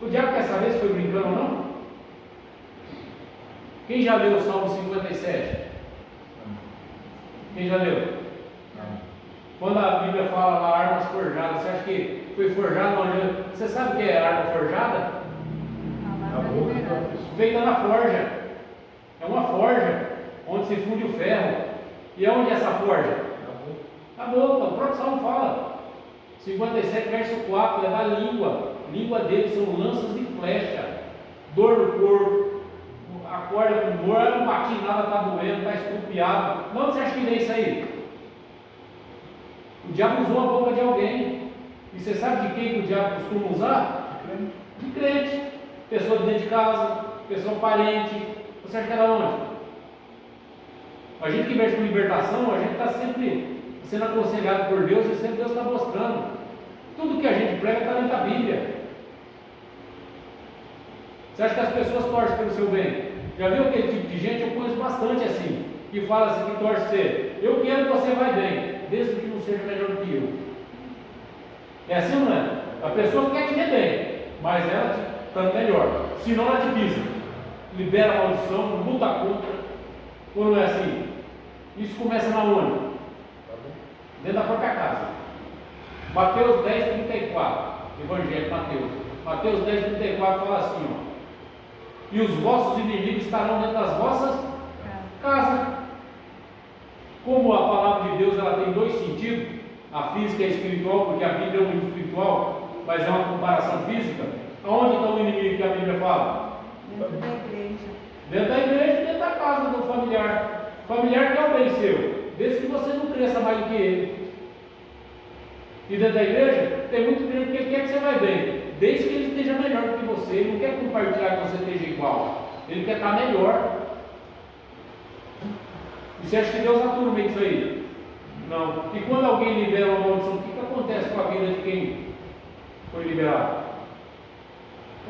O diabo quer saber se foi brincando ou não? Quem já leu o Salmo 57? Quem já leu? Quando a Bíblia fala lá armas forjadas, você acha que foi forjado onde? Você sabe o que é arma forjada? Feita na forja. É uma forja onde se funde o ferro. E aonde é essa forja? Na boca. O próprio Salmo fala. 57, verso 4, é da língua. A língua dele são lanças de flecha. Dor no corpo. Acorda com dor, não bati nada, está doendo, está estrupiado. De onde você acha que vem isso aí? O diabo usou a boca de alguém. E você sabe de quem que o diabo costuma usar? De crente. Pessoa de dentro de casa, pessoa parente. Você acha que era onde? A gente que mexe com libertação, a gente está sempre sendo aconselhado por Deus e sempre Deus está mostrando. Tudo que a gente prega está dentro da Bíblia. Você acha que as pessoas torcem pelo seu bem? Já viu aquele tipo de gente? Eu conheço bastante assim, que fala assim, que torce você. Eu quero que você vai bem, desde que não seja melhor do que eu. É assim ou não é? A pessoa quer te ver bem, mas ela está melhor. Senão ela te pisa. Libera a maldição, luta contra. Ou não é assim? Isso começa na onde? Dentro da própria casa. Mateus 10, 34. Evangelho Mateus. Mateus 10, 34 fala assim, ó. E os vossos inimigos estarão dentro das vossas casas. Como a palavra de Deus ela tem dois sentidos, a física e a espiritual, porque a Bíblia é um livro espiritual, mas é uma comparação física. Aonde está o inimigo que a Bíblia fala? Dentro da igreja. Dentro da igreja e dentro da casa do familiar. O familiar quer o bem seu, desde que você não cresça mais do que ele. E dentro da igreja, tem muito crente que quer que você vai bem, desde que ele esteja melhor do que você. Ele não quer compartilhar que você esteja igual, ele quer estar melhor. E você acha que Deus atua no meio disso aí? Não. E quando alguém libera uma maldição, o que acontece com a vida de quem foi liberado?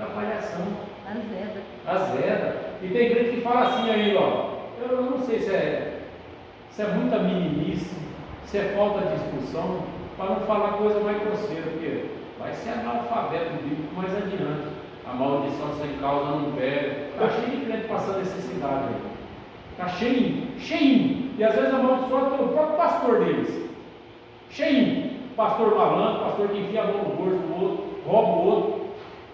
Atrapalhação. Azeda. Azeda. E tem crente que fala assim aí, ó. Eu não sei se é muita meninice, se é falta de instrução, para não falar coisa mais grosseira, porque vai ser analfabeto bíblico mais adiante. A maldição sem causa não pega. Está cheio de crente passando necessidade aí. Está cheinho. E às vezes amaldiçoado pelo próprio pastor deles. Cheinho. Pastor malandro, pastor que enfia a mão no bolso do outro, rouba o outro.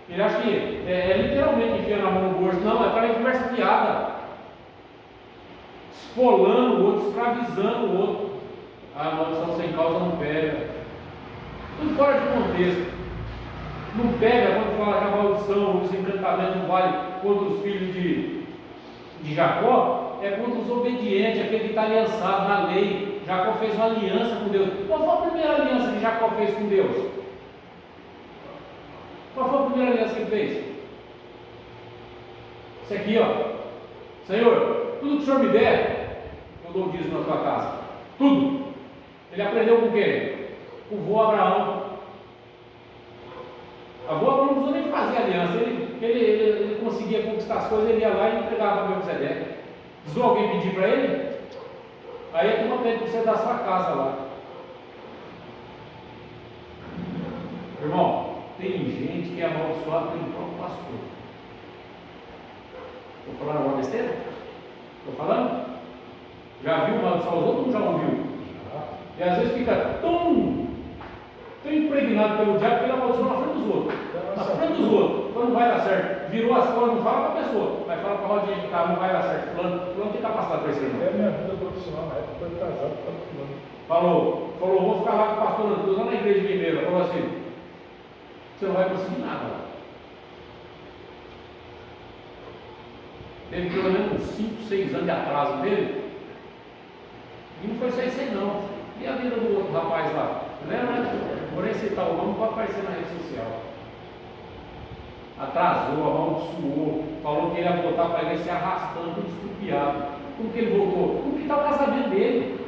Ele acha que é literalmente enfiando a mão no bolso. Não, é para a conversa fiada. Esfolando o outro, escravizando o outro. A maldição sem causa não pega. Tudo fora de contexto. Não pega quando fala que a maldição, os encantamentos não vale contra os filhos de Jacó, é contra os obedientes, aquele que está aliançado na lei. Jacó fez uma aliança com Deus. Qual foi a primeira aliança que Jacó fez com Deus? Qual foi a primeira aliança que ele fez? Isso aqui, ó. Senhor, tudo que o Senhor me der, eu dou o dízimo na tua casa. Tudo. Ele aprendeu com quem? Com o vô Abraão. A vô Abraão não precisou nem fazer aliança. Ele conseguia conquistar as coisas, ele ia lá e entregava para o Melquisedeque. Precisou alguém pedir para ele? Aí é que não tem que você dar sua casa lá. Irmão, tem gente que é amaldiçoada pelo próprio pastor. Estou falando uma besteira? Estou falando? Já viu amaldiçoar os outros ou já ouviu? E às vezes fica tão impregnado pelo diabo que ele amaldiçoa na frente dos outros. Na frente dos outros. Quando não vai dar certo, virou as costas, não fala para a pessoa, vai falar para a rodinha de carro, não vai dar certo. Fulano tem capacidade para isso. É a minha vida profissional, na época foi casado com o fulano. Falou, vou ficar lá com o pastor Antônio, lá na igreja de Limeira. Falou assim: você não vai conseguir nada lá. Teve pelo menos uns 5, 6 anos de atraso dele. E não foi só isso aí não. E a vida do outro rapaz lá? Lembra? Porém citar o nome para aparecer na rede social. Atrasou, amaldiçoou, falou que ele ia voltar para ele se arrastando, tudo estrupiado. Como que ele voltou? Como que está o casamento dele?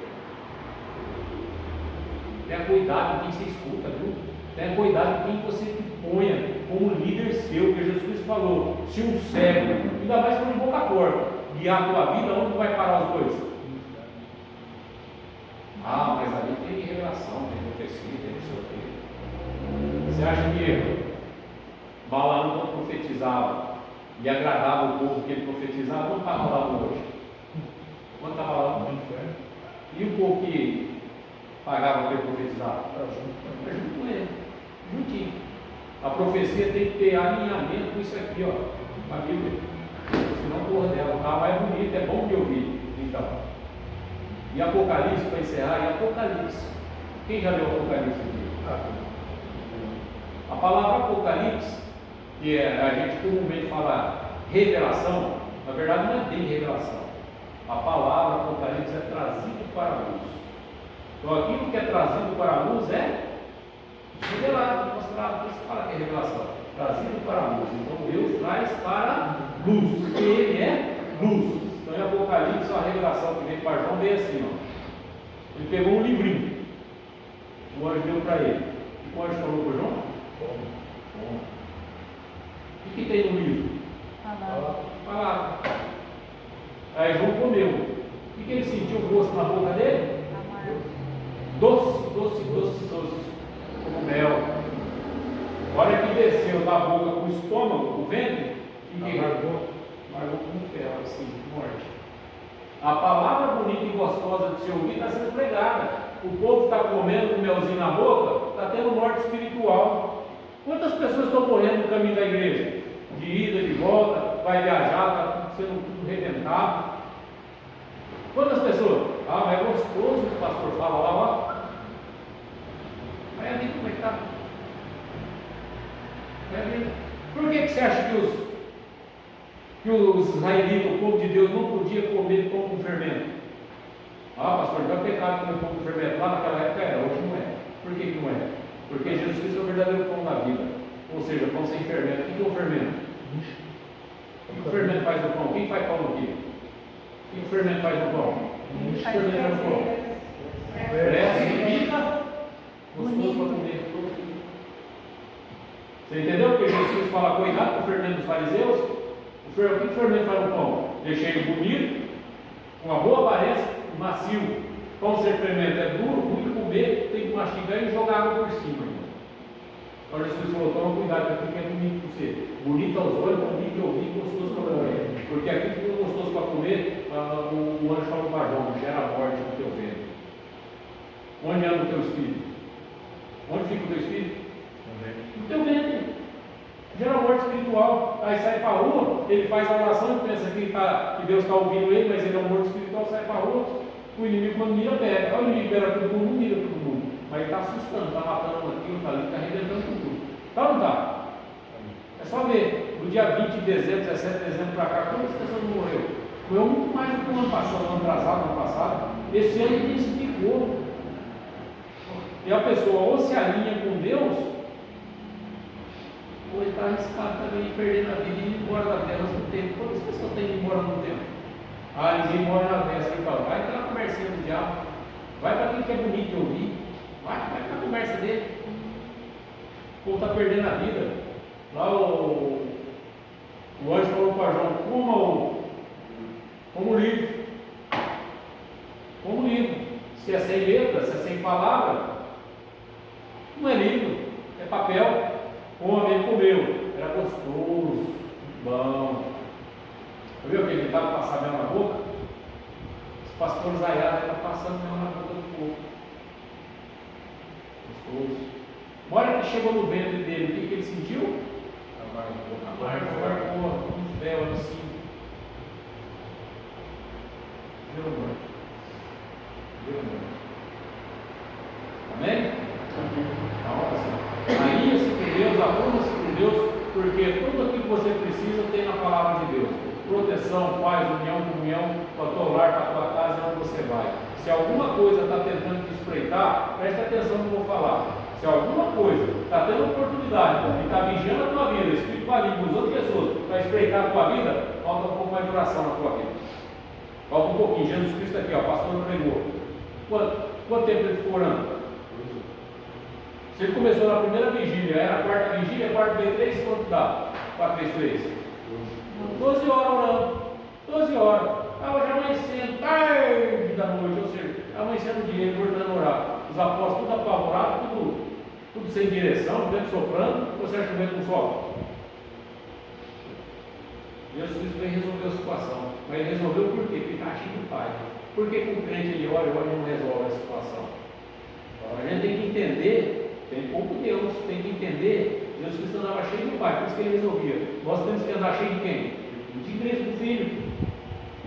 Tenha cuidado com quem você escuta, viu? Tenha cuidado com quem você ponha como líder seu, porque Jesus Cristo falou: se um cego, ainda mais se for de boca porta, guiar a tua vida, onde vai parar os dois? Ah, mas ali tem revelação, tem profecia, tem não sei o quê. Você acha que Balaão, quando profetizava e agradava o povo que ele profetizava, não estava lá hoje. Quando estava lá no inferno. E o povo que pagava para ele profetizar? Está junto com ele, juntinho. A profecia tem que ter alinhamento com isso aqui, ó, a Bíblia. Senão porra dela, tá? Mas é bonito, é bom de ouvir. Então. E Apocalipse, para encerrar, e Apocalipse. Quem já leu Apocalipse aqui? A palavra Apocalipse, que a gente comumente fala revelação, na verdade não é bem revelação. A palavra Apocalipse é trazido para a luz. Então aquilo que é trazido para a luz é revelado, mostrado. Por isso que fala que é revelação. Trazido para a luz. Então Deus traz para a luz, porque Ele é luz. Então em Apocalipse, a revelação que vem para João veio assim, ó. Ele pegou um livrinho, o anjo deu para ele. O anjo falou para João? Bom. O que tem no livro? Palavra. Aí João comeu. O que ele sentiu o gosto na boca dele? Doce, como mel. A hora que desceu da boca para o estômago, o ventre, e largou com ferro, assim, morte. A palavra bonita e gostosa de se ouvir está sendo pregada. O povo está comendo com melzinho na boca, está tendo morte espiritual. Quantas pessoas estão morrendo no caminho da igreja? De ida, de volta, vai viajar, está sendo tudo reventado. Quantas pessoas? Ah, mas é gostoso, o pastor fala lá, ó. Vai ali como é que está? Vai ali. Por que você acha que os israelitas, o povo de Deus, não podia comer pão com fermento? Ah, pastor, não é pecado comer pão com fermento. Lá naquela época era, hoje não é. Por que não é? Porque Jesus Cristo é o verdadeiro pão da vida. Ou seja, pão sem fermento. O que é o fermento? O que o fermento faz no pão? Quem faz pão aqui? O que o fermento faz no pão? O fermento faz no pão. Cresce e fica gostoso para comer. Você entendeu? Porque Jesus fala, cuidado com o fermento dos fariseus. O que o fermento faz no pão? Deixei ele bonito, com uma boa aparência, macio. Pão sem fermento é duro, ruim de comer, tem que mastigar e jogar água por cima. Então Jesus falou, toma cuidado, porque aquilo que é bonito para você. Bonito aos olhos, bonito de ouvir, gostoso para comer. Porque aquilo que é gostoso para comer, o anjo fala para João, gera a morte no teu ventre. Onde anda o teu espírito? Onde fica o teu espírito? No teu ventre. Gera morte espiritual. Aí sai para a rua, ele faz a oração e pensa que Deus está ouvindo ele, mas ele é um morto espiritual, sai para a rua. O inimigo, quando mira, pega. O inimigo pega todo mundo, não mira todo mundo. Mas ele está assustando, está matando aquilo, está ali, está arrebentando tudo. Tá ou não está? É só ver. Do dia 20 de dezembro, 17 de dezembro para cá, quantas pessoas morreu? Morreu muito mais do que o ano passado, ano atrasado, ano passado. Esse ano intensificou. E a pessoa ou se alinha com Deus, ou ele está arriscado também perdendo a vida e ir embora da terra no tempo. Quantas pessoas têm ido embora no tempo? Ah, eles iam embora na terra, então. Vai aquela conversinha do diabo. Vai para aquilo que é bonito de ouvir. Vai para a conversa dele. O povo está perdendo a vida. Lá o anjo falou para João, como o livro. Como livro. Se é sem letra, se é sem palavra, não é livro, é papel. Come, ele comeu. Era gostoso, bom. Viu aquele ditado passar mel na boca? Os pastores aiados estão passando mel na boca do povo. Gostoso. Na hora que chegou no ventre dele, o que ele sentiu? Amargor, um véu assim. Viu, amor? Amém? Então, alinha-se com Deus, arruma-se com Deus, porque tudo aquilo que você precisa tem na palavra de Deus. Proteção, paz, união, comunhão, para o teu lar, para a tua casa e onde você vai. Se alguma coisa está tentando te espreitar, preste atenção no que eu vou falar. Se alguma coisa está tendo oportunidade e está vigiando a tua vida, espiritualismo, usando pessoas para espreitar a tua vida, falta um pouco mais de oração na tua vida. Falta um pouquinho. Jesus Cristo aqui, ó, o pastor pregou. Quanto tempo ele ficou orando? Se ele começou na primeira vigília, era a quarta vigília, a quarta veio 3, quanto dá? 4 vezes 3? 12 horas orando. 12 horas. Estava já amanhecendo, tarde da noite, ou seja, amanhecendo o dia, ele voltando a orar. Os apóstolos tudo apavorados, tudo sem direção, vento soprando, você acha que o vento não sopra? Jesus Cristo veio resolver a situação. Mas ele resolveu por quê? Porque está cheio do Pai. Por que com o crente ele ora e não resolve a situação? Então, a gente tem que entender, tem pouco Deus, tem que entender, Jesus Cristo andava cheio do Pai, por isso que ele resolvia. Nós temos que andar cheio de quem? De Cristo, do Filho.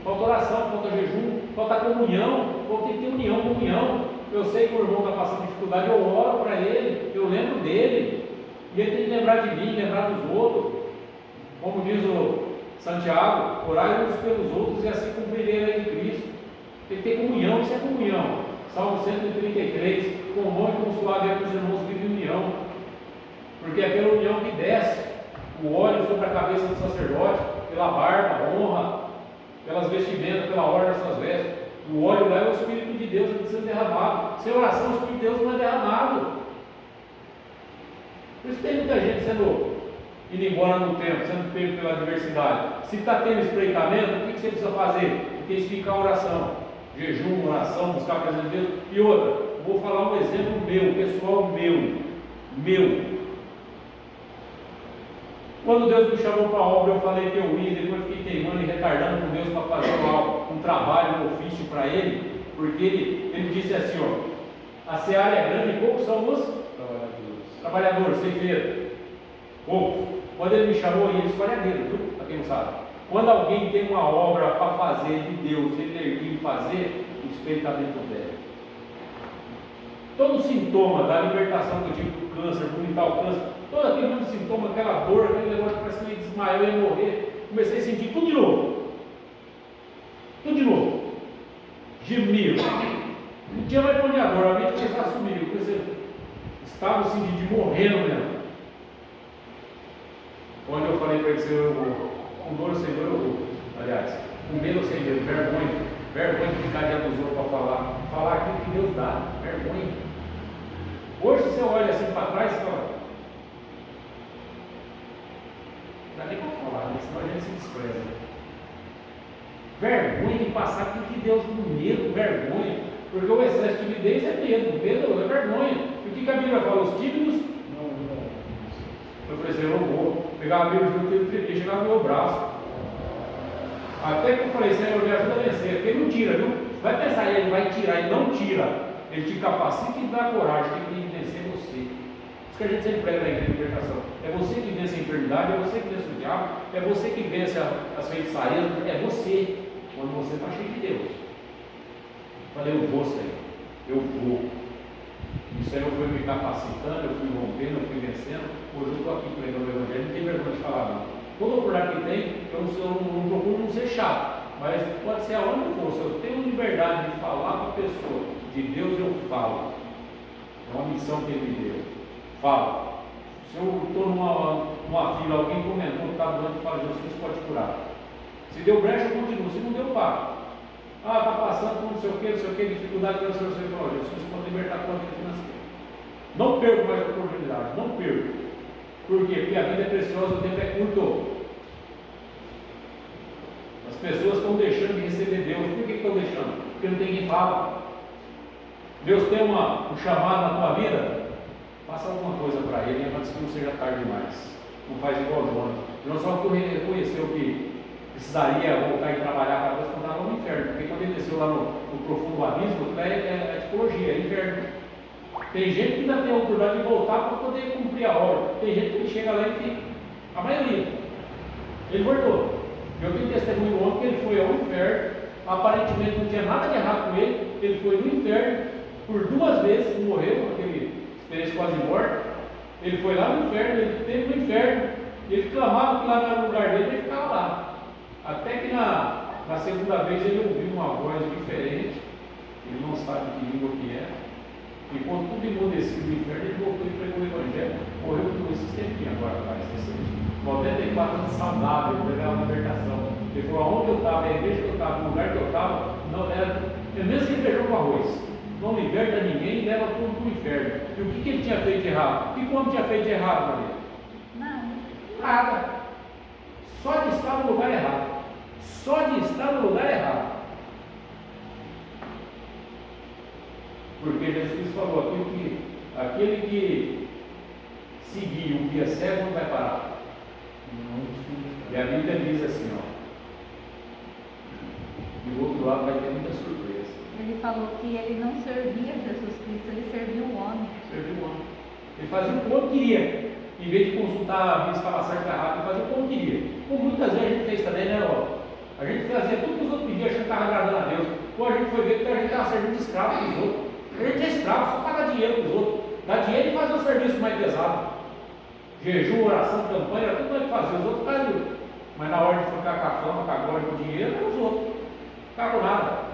Falta oração, falta jejum, falta comunhão, tem que ter união, comunhão. Eu sei que o irmão está passando dificuldade, eu oro para ele, eu lembro dele, e ele tem que lembrar de mim, lembrar dos outros. Como diz o Santiago, orai uns pelos outros e assim cumprirei a lei de Cristo. Tem que ter comunhão, isso é comunhão. Salmo 133, com mão e com suave é que os irmãos vivem união, porque é pela união que desce o óleo sobre a cabeça do sacerdote, pela barba, honra, pelas vestimentas, pela ordem das suas vestes. O óleo lá é o Espírito de Deus que sendo derramado. Sem oração, o Espírito de Deus não é derramado. Por isso tem muita gente indo embora no tempo, sendo pego pela adversidade. Se está tendo espreitamento, o que você precisa fazer? Intensificar a oração, jejum, oração, buscar a presença de Deus. E outra, vou falar um exemplo meu, pessoal meu. Quando Deus me chamou para a obra, eu falei que eu ia, depois fiquei teimando e retardando com Deus para fazer um trabalho, um ofício para Ele, porque ele disse assim, ó, a seara é grande e poucos são os trabalhadores, ceifeiros, poucos. Quando Ele me chamou, ele escolhe a dele, viu? Para quem não sabe. Quando alguém tem uma obra para fazer de Deus, ele erguer e fazer, o Espírito está dentro dele. Todo sintoma da libertação que eu tive do câncer, vomitar o câncer, todo aquele mesmo sintoma, aquela dor, aquele negócio que parece que me desmaiou, eu ia morrer, comecei a sentir tudo de novo. Tudo de novo. Gemia. Não tinha mais para onde agora, a mente começou a sumir. Eu comecei, estava sentindo de morrendo mesmo. Onde eu falei para ele, Senhor, eu vou. Com dor sem dor eu vou. Aliás, com medo sem medo, vergonha de ficar diante dos outros para falar aquilo que Deus dá, vergonha. Hoje você olha assim para trás e fala, não dá nem para falar, né? Senão a gente se despreza. Vergonha de passar aquilo que Deus dá, medo, vergonha, porque o excesso de timidez é medo é vergonha. O que a Bíblia fala? Os tímidos? Não. Eu falei assim, eu não vou pegar a Bíblia junto e chegar no meu braço. Até que eu falei, Senhor, me ajuda a vencer, porque ele não tira, viu? Vai pensar, ele vai tirar, ele não tira. Ele te capacita e dá coragem, tem que vencer você. Isso que a gente sempre prega na igreja de libertação. É você que vence a enfermidade, é você que vence o diabo, é você que vence as feitiçarias, é você, quando você está cheio de Deus. Eu falei, eu vou, Senhor, eu vou. E o Senhor foi me capacitando, eu fui rompendo, eu fui vencendo. Hoje eu estou aqui pregando o Evangelho, não tem vergonha de falar não. Toda oportunidade que tem, eu não procuro não ser chato, mas pode ser aonde for. Se eu tenho liberdade de falar para a pessoa de Deus, eu falo. É uma missão que Ele me deu. Falo. Se eu estou numa fila, alguém comentou que está doente, eu falo, Jesus pode curar. Se deu brecha, eu continuo. Se não deu, paro. Está passando por não sei o que, dificuldade financeira, você fala, Jesus pode libertar com a vida financeira. Não perco mais a oportunidade, não perco. Por quê? Porque a vida é preciosa, o tempo é curto. As pessoas estão deixando de receber Deus. Por que estão deixando? Porque não tem quem fala. Deus tem um chamado na tua vida, faça alguma coisa para Ele, antes que não seja tarde demais. Não faz igual o Jonas. Jonas só reconheceu que precisaria voltar e trabalhar para Deus quando estava no inferno. Porque quando ele desceu lá no profundo abismo, é tipologia, é inferno. Tem gente que ainda tem a oportunidade de voltar para poder cumprir a obra. Tem gente que chega lá e fica. A maioria. Ele voltou. Eu tenho testemunho do homem que ele foi ao inferno. Aparentemente não tinha nada de errado com ele. Ele foi no inferno por 2 vezes, morreu, aquele experiência quase morte. Ele foi lá no inferno, ele esteve no inferno. Ele clamava que lá no lugar dele, ele ficava lá. Até que na segunda vez ele ouviu uma voz diferente. Ele não sabe que língua que é. E quando tudo emudecido no inferno, ele voltou e pregou o Evangelho. Morreu por esses tempinhos agora, mais recente. 94 anos saudável, pregava a libertação. Ele falou, aonde eu estava, a igreja que eu estava, no lugar que eu estava, não era, é mesmo que feijão com arroz. Não liberta ninguém e leva tudo para o inferno. E o que ele tinha feito de errado? O que o homem tinha feito de errado, Maria? Nada. Só de estar no lugar errado. Só de estar no lugar errado. Porque Jesus falou, aquele que seguir o que é cego não vai parar. E a Bíblia diz assim, ó. Do outro lado vai ter muita surpresa. Ele falou que ele não servia Jesus Cristo, ele servia o homem. Serviu o homem. Ele fazia o que o homem queria. Em vez de consultar a Bíblia se estava certo ou errado, ele fazia o que o homem queria. Como muitas vezes a gente fez também, né, ó? A gente fazia tudo que os outros pediam, achando que estava agradando a Deus. Ou a gente foi ver que a gente estava servindo de escravo para os outros. A gente é escravo, só paga dinheiro para os outros. Dá dinheiro e faz um serviço mais pesado. Jejum, oração, campanha, tudo nós que fazia. Os outros faziam. Mas na hora de ficar com a fama, com a glória, com o dinheiro, eram os outros. Não ficava com nada.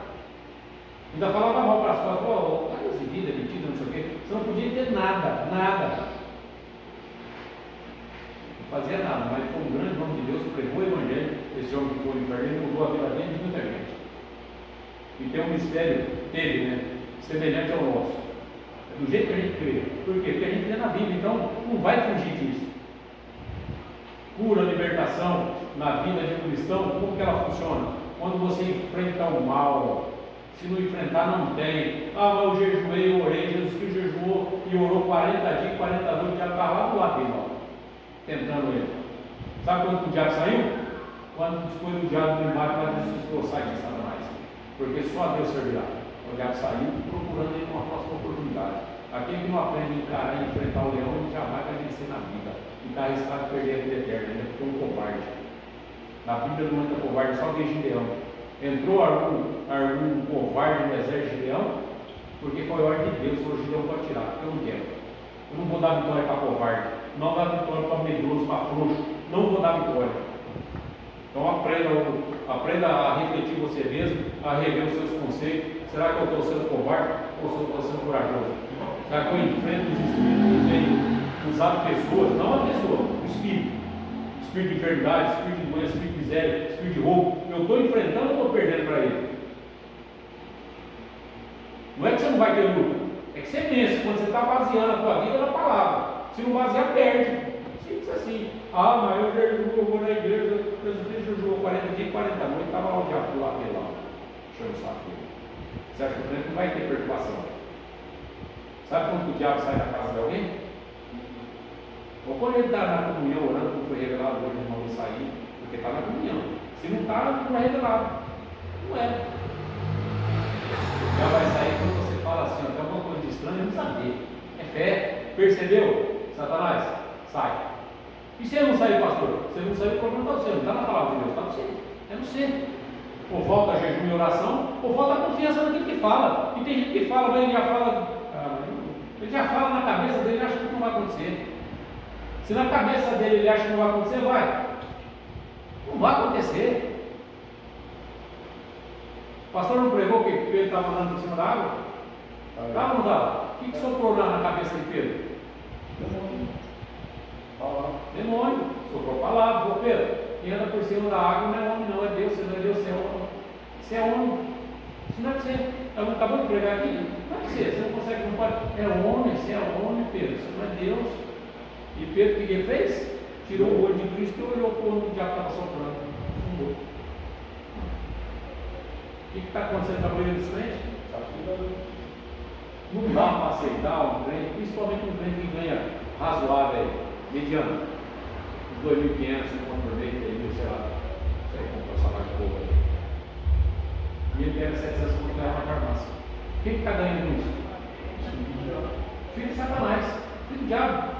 Ainda falava mal para as costas, pô, tá exibida, metida, não sei o quê. Você não podia ter nada, nada. Não fazia nada, mas foi um grande nome de Deus, pregou o Evangelho. Esse homem que foi no inferno, ele mudou a vida dele de muita gente. E tem um mistério dele, né? Semelhante ao nosso. Do jeito que a gente crê. Por quê? Porque a gente crê na Bíblia, então não vai fugir disso. Cura, libertação na vida de um cristão, como que ela funciona? Quando você enfrenta o mal, se não enfrentar, não tem. Ah, mas eu jejuei, eu orei, Jesus Cristo jejuou e orou 40 dias, 40 noites, já estava lá do lado dele, ó, tentando ele. Sabe quando o diabo saiu? Quando foi o diabo do embate, mas Jesus falou: sai de Satanás, porque só a Deus servirá. O diabo saiu procurando ele uma próxima oportunidade. Aquele que não aprende a encarar e enfrentar o leão, ele jamais vai vencer na vida. E está arriscado a perder a vida eterna, né? Porque é um covarde. Na Bíblia não entra covarde, só veio Gideão. Entrou algum covarde no exército de Gideão, porque foi ordem de Deus, falou: Gideão pode tirar, eu não quero. Eu não vou dar vitória para covarde, não vou dar vitória para medroso, para frouxo, não vou dar vitória. Então aprenda a refletir você mesmo, a rever os seus conceitos. Será que eu estou sendo covarde ou estou sendo corajoso? Será que eu enfrento os espíritos que têm usado pessoas, não a pessoa, o espírito? Espírito de enfermidade, espírito de doença, espírito de miséria, espírito de roubo. Eu estou enfrentando ou estou perdendo para ele? Não é que você não vai ter luta, é que você pensa, quando você está baseando a tua vida na palavra. Se não basear, perde. Simples assim. Ah, mas eu vou na igreja, Jesus Cristo jejuou 40 dias e 40 noites, estava lá o diabo do lado dele lá, deixando o saco dele. Você acha que o crente não vai ter perturbação? Sabe quando o diabo sai da casa de alguém? Ou quando ele está na comunhão orando, como foi revelado hoje, não vai sair, porque está na comunhão. Se não está, não é revelado. Não é. Já vai sair quando você fala assim, tem alguma coisa de estranho, eu não sabia. É fé. Percebeu? Satanás, sai. E se ele não sair, pastor? Se ele não sair, o problema está no você, não está na palavra de Deus, está no você. É no você. Ou falta jejum e oração, ou falta confiança naquilo que fala. E tem gente que fala, mas ele já fala, ele já fala na cabeça dele, ele acha que não vai acontecer. Se na cabeça dele ele acha que não vai acontecer, vai. Não vai acontecer. O pastor não pregou que Pedro estava andando por cima da água? Estava ou não estava? O que soprou lá na cabeça de Pedro? Demônio. Soprou a palavra. Ô Pedro, quem anda por cima da água não é homem, não. É Deus. Você não é Deus, você é homem. Você é homem. Isso não é você. Eu acabou de pregar aqui? Não é você. Você não consegue. Não pode. É homem. Você é homem, Pedro. Você não é Deus. E Pedro, o que ele fez? Tirou o olho de Cristo e olhou para onde o diabo estava soprando. Fundou. O que está acontecendo com a maioria dos crentes? Não dá para aceitar um crente, principalmente um crente que ganha razoável, mediano, uns 2.500, um por mês, 3.000, sei lá, não sei como é o salário de povo aí. E ele pega 700 conto e leva na farmácia. Quem está ganhando com isso? Filho de Satanás, filho do diabo.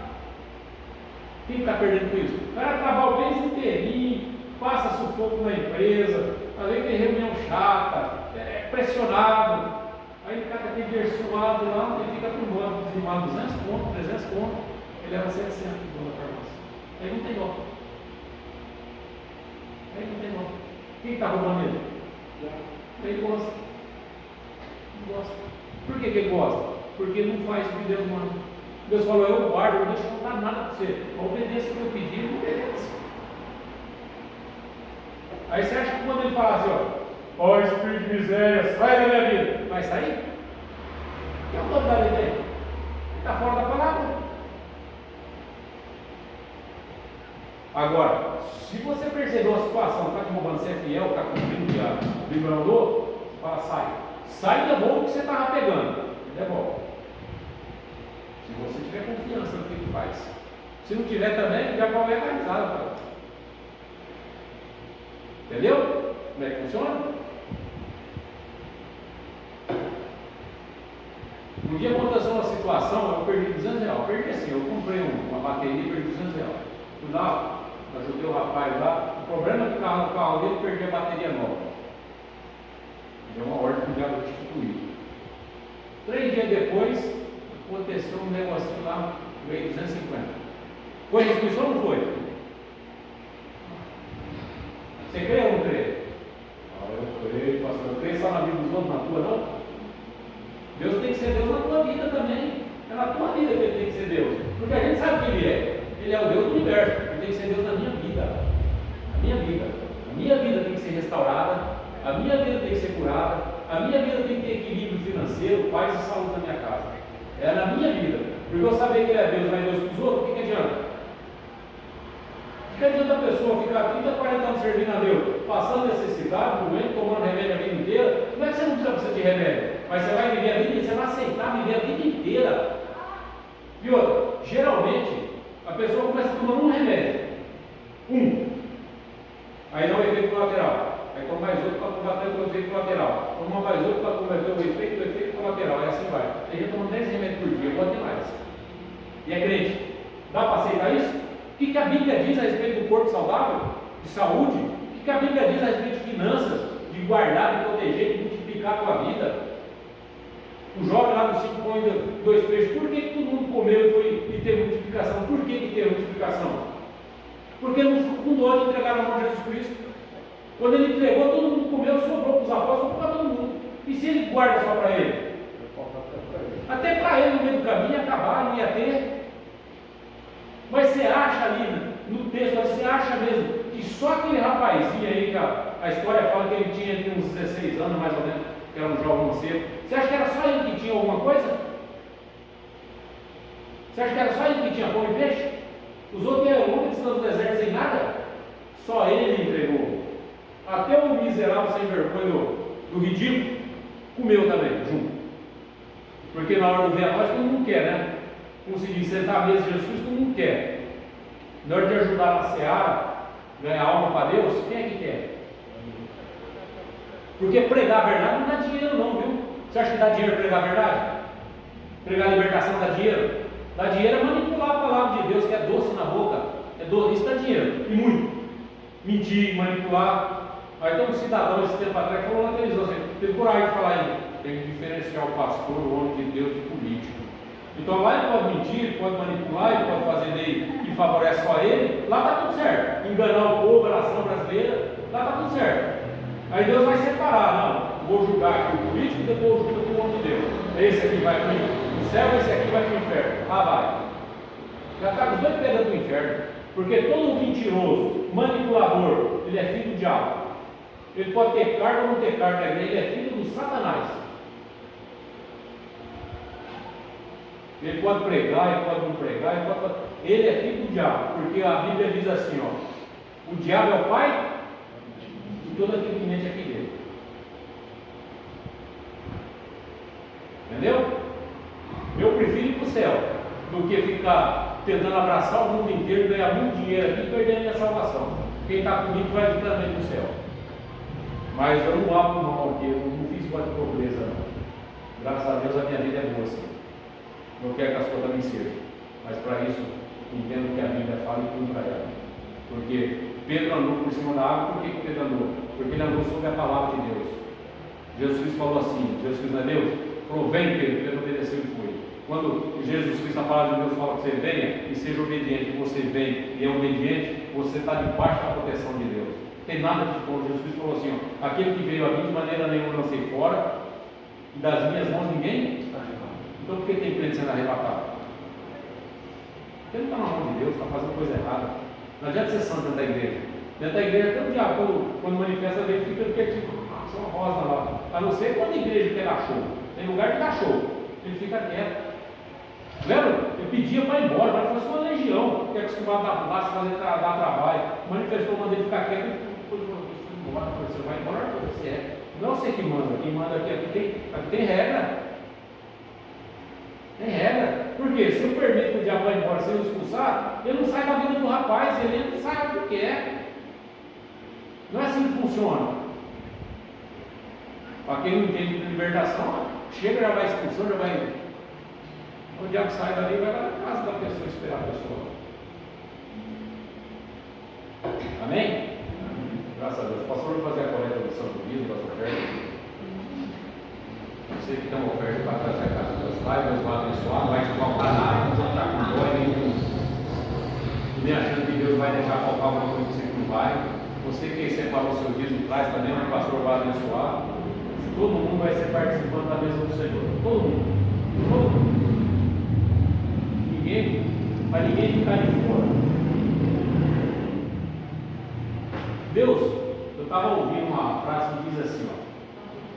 Quem está perdendo com isso? O cara trabalha o mês inteirinho, passa sufoco na empresa, às vezes tem reunião chata, é pressionado. Aí ele fica aquele dinheiro suado lá, ele fica tomando, dizimando 200 conto, 300 conto, ele leva 700 na farmácia. Aí não tem dó. Aí não tem dó. Quem está roubando ele? Ele gosta. Não gosta. Por que ele gosta? Porque não faz o que Deus manda. Deus falou: eu guardo, eu não deixo contar nada para você. Obedeça o que eu pedi, não obedeça. Aí você acha que quando ele fala assim, ó espírito de miséria, sai da minha vida, vai sair? Que é o dono da lei dele? Ele está fora da palavra. Agora, se você percebeu a situação, está te roubando, você é fiel, está cumprindo o que a Bíblia mandou, você fala: sai. Sai e devolve o que você estava pegando. Devolve. Se você tiver confiança no que ele faz. Se não tiver também, já vai organizado. Entendeu? Como é que funciona? Um dia aconteceu uma situação, eu perdi 200 reais. Eu perdi assim, eu comprei uma bateria e perdi 200 reais. Fui lá, ajudei o rapaz lá. O problema é que o carro dele perdi a bateria nova. Deu uma ordem de água restituir. 3 dias depois, aconteceu um negocinho lá, veio 250. Foi restituição ou não foi? Você crê ou não crê? Eu creio, pastor. Eu creio só na vida dos outros, na tua não? Deus tem que ser Deus na tua vida também. É na tua vida que Ele tem que ser Deus. Porque a gente sabe que Ele é. Ele é o Deus do universo. Ele tem que ser Deus na minha vida. A minha vida. A minha vida tem que ser restaurada. A minha vida tem que ser curada. A minha vida tem que ter equilíbrio financeiro, paz e saúde na minha casa. É na minha vida. Porque eu saber que Ele é Deus, mas Deus para os outros, o que adianta? O que adianta a pessoa ficar 30, 40 anos servindo a Deus, passando necessidade, doente, tomando remédio a vida inteira? Como é que você não precisa de remédio? Mas você vai viver a vida inteira, você vai aceitar viver a vida inteira. E outra, geralmente, a pessoa começa tomando um remédio. Aí dá um efeito colateral. Aí toma mais outro para combater o efeito colateral. Toma mais outro para combater o efeito colateral. E assim vai. Tem gente tomando 10 remédios por dia, pode ter mais. E é crente. Dá para aceitar isso? O que a Bíblia diz a respeito do corpo saudável, de saúde? O que a Bíblia diz a respeito de finanças, de guardar, de proteger, de multiplicar a tua vida? O jovem lá no 5 pães e 2 peixes, por que todo mundo comeu e teve multiplicação? Por que teve multiplicação? Porque não fundou de entregar na mão de Jesus Cristo. Quando ele entregou, todo mundo comeu, sobrou para os apóstolos, para todo mundo. E se ele guarda só para ele? Até para ele no meio do caminho ia acabar, não ia ter. Mas você acha ali no texto, você acha mesmo que só aquele rapazinho aí, que a história fala que ele tinha entre uns 16 anos mais ou menos, que era um jovem cedo, você acha que era só ele que tinha alguma coisa? Você acha que era só ele que tinha pão e peixe? Os outros eram homens que estão no deserto sem nada? Só ele entregou. Até o miserável sem vergonha do ridículo comeu também, junto. Porque na hora do ver a nós, todo mundo quer, né? Como se diz, sentar à mesa de Jesus, todo mundo quer. Na hora de ajudar na seara, ganhar alma para Deus, quem é que quer? Porque pregar a verdade não dá dinheiro não, viu? Você acha que dá dinheiro pregar a verdade? Pregar a libertação dá dinheiro? Dá dinheiro é manipular a palavra de Deus, que é doce na boca. É doce, isso dá dinheiro, e muito. Mentir, manipular. Aí tem um cidadão esse tempo atrás que falou na televisão assim, teve coragem de falar aí, tem que diferenciar o pastor, o homem de Deus, de político. Então lá ele pode mentir, ele pode manipular, ele pode fazer lei que favorece só ele, lá está tudo certo. Enganar o povo, a nação brasileira, lá está tudo certo. Aí Deus vai separar, não, vou julgar aqui o político e depois eu julgo aqui o homem de Deus. Esse aqui vai para o céu, esse aqui vai para o inferno. Vai. Já está com os dois pés do inferno, porque todo mentiroso, manipulador, ele é filho do diabo. Ele pode ter cargo ou não ter cargo na igreja, ele é filho do Satanás. Ele pode pregar, ele pode não pregar, ele é filho do diabo, porque a Bíblia diz assim, ó, o diabo é o pai de todo aquele que mente aqui dentro. Entendeu? Eu prefiro ir para o céu do que ficar tentando abraçar o mundo inteiro, ganhar muito dinheiro aqui e perder a minha salvação. Quem está comigo vai diretamente para o céu. Mas eu não abro mão aqui, eu não fiz coisa de pobreza não. Graças a Deus a minha vida é boa assim. Não quero que a sua também seja. Mas para isso, entendo que a Bíblia fala e tudo para ela. Porque Pedro andou por cima da água, por que Pedro andou? Porque ele andou sobre a palavra de Deus. Jesus Cristo falou assim, Jesus Cristo não é Deus? Falou, vem Pedro, Pedro obedeceu e foi. Quando Jesus Cristo, a palavra de Deus, fala que você venha e seja obediente, você vem e é obediente, você está debaixo da proteção de Deus. Não tem nada de bom. Jesus Cristo falou assim, ó, aquele que veio a mim de maneira nenhuma lancei fora, e das minhas mãos ninguém está arrebatado. Então por que tem crente sendo arrebatado? Porque não está na mão de Deus, está fazendo coisa errada. Não adianta ser santo dentro da igreja. Dentro da igreja, até o diabo, quando manifesta, ele fica quietinho, só uma rosa lá. A não ser quando a igreja quer dar show. Tem lugar que dá show, ele fica quieto. Lembra? Ele pedia para ir embora, mas foi uma legião, que é acostumado a dar fazer dar trabalho. Manifestou, mandou ele ficar quieto, depois embora, você vai embora, você é. Não é você que manda, quem manda aqui tem regra. Tem regra. Por quê? Se eu permito que o diabo vá embora sem eu expulsar, ele não sai da vida do rapaz, ele entra e sai o que quer. Não é assim que funciona. Para quem não entende de libertação, chega, já vai expulsão, já vai. O diabo sai dali e vai lá na casa da pessoa esperar a pessoa. Amém? Graças a Deus. O pastor vai fazer a coleta do São Dízimo, das ofertas. Você que tem uma oferta para trazer a casa de Deus lá, Deus vai abençoar, não vai te faltar nada, não vai ficar com dó nenhum. E nem achando que Deus vai deixar faltar alguma coisa que você não vai. Você que separou o seu dízimo traz também, o pastor vai abençoar. Todo mundo vai ser participando da mesa do Senhor. Todo mundo. Todo mundo. Para ninguém ficar de fora. Deus, eu estava ouvindo uma frase que diz assim, ó.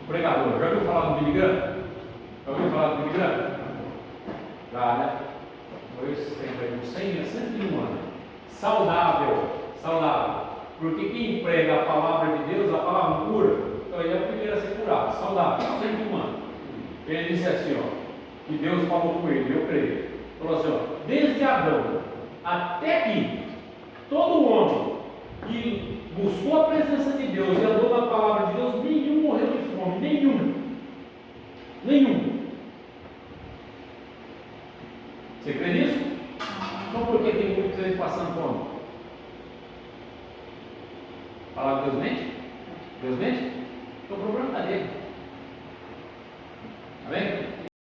Pregador, já ouviu falar do Billy Graham? Já ouviu falar do Billy Graham? Já, né? Tem 101 anos. Saudável. Porque quem prega a palavra de Deus, a palavra cura, então ele é o primeiro a ser curado. Saudável, 101 anos. Ele disse assim, ó, que Deus falou com ele, eu creio. Falou assim, ó, desde Adão até que todo homem que buscou a presença de Deus e andou na palavra de Deus, nenhum morreu de fome, nenhum. Você crê nisso? Então por que tem muita gente passando fome? Falar que Deus mente? Deus mente? Então o problema está dele.